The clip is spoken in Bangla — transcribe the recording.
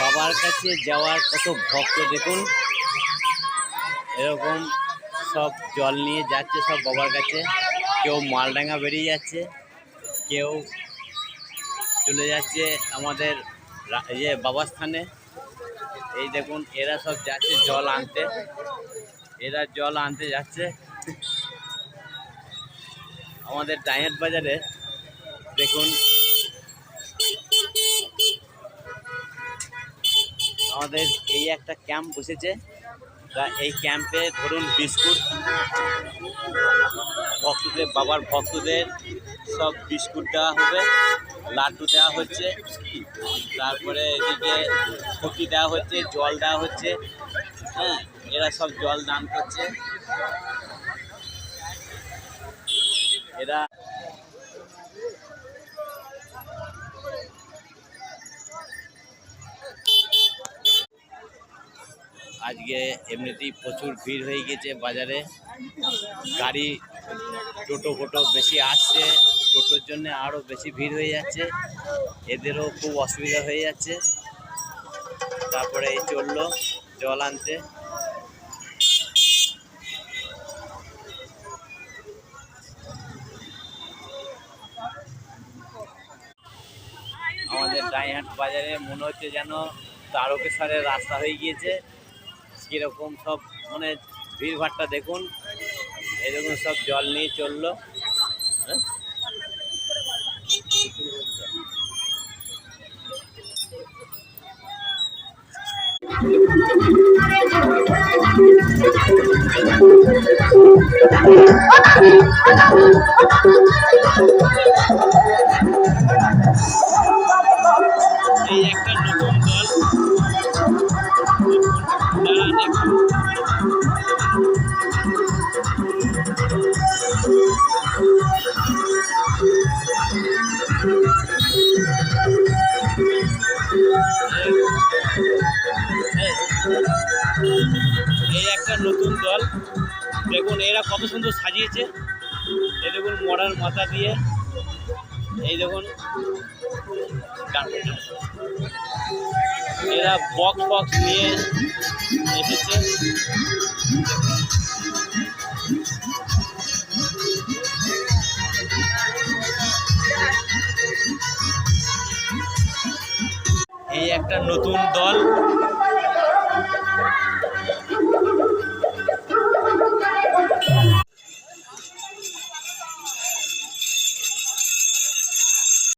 বাবার কাছে যাওয়ার কত ভক্ত দেখুন, এরকম সব জল নিয়ে যাচ্ছে সব বাবার কাছে। কেউ মালডাঙ্গা বেরিয়ে যাচ্ছে, কেউ চলে যাচ্ছে আমাদের বাবার স্থানে। এই দেখুন এরা সব যাচ্ছে জল আনতে, এরা জল আনতে যাচ্ছে আমাদের ডাইহাট বাজারে। দেখুন আমাদের এই একটা ক্যাম্প বসেছে, তা এই ক্যাম্পে ধরুন বিস্কুট ভক্তদের, বাবার ভক্তদের সব বিস্কুট দেওয়া হবে, লাড্ডু দেওয়া হচ্ছে, তারপরে এদিকে কফি দেওয়া হচ্ছে, জল দেওয়া হচ্ছে। হ্যাঁ, এরা সব জল দান করছে। এরা আজকে এমনিতেই প্রচুর ভিড় হয়ে গেছে বাজারে, গাড়ি টোটো ফোটো বেশি আসছে, টোটোর জন্য আরও বেশি ভিড় হয়ে যাচ্ছে, এদেরও খুব অসুবিধা হয়ে যাচ্ছে। তারপরে এই চললো জল আনতে। আমাদের ডাইহাট বাজারে মনে হচ্ছে যেন তারকেশ্বরের রাস্তা হয়ে গিয়েছে, কীরকম সব মানে ভিড়ভাড়টা দেখুন। এই দেখুন সব জল নিয়ে চললো। এই একটা নতুন দল, এই একটা নতুন দল দেখুন, এরা কত সুন্দর সাজিয়েছে। এই দেখুন মরার মাথা দিয়ে, এই দেখুন এরা বক্স নিয়ে এসেছে। এই একটা নতুন দল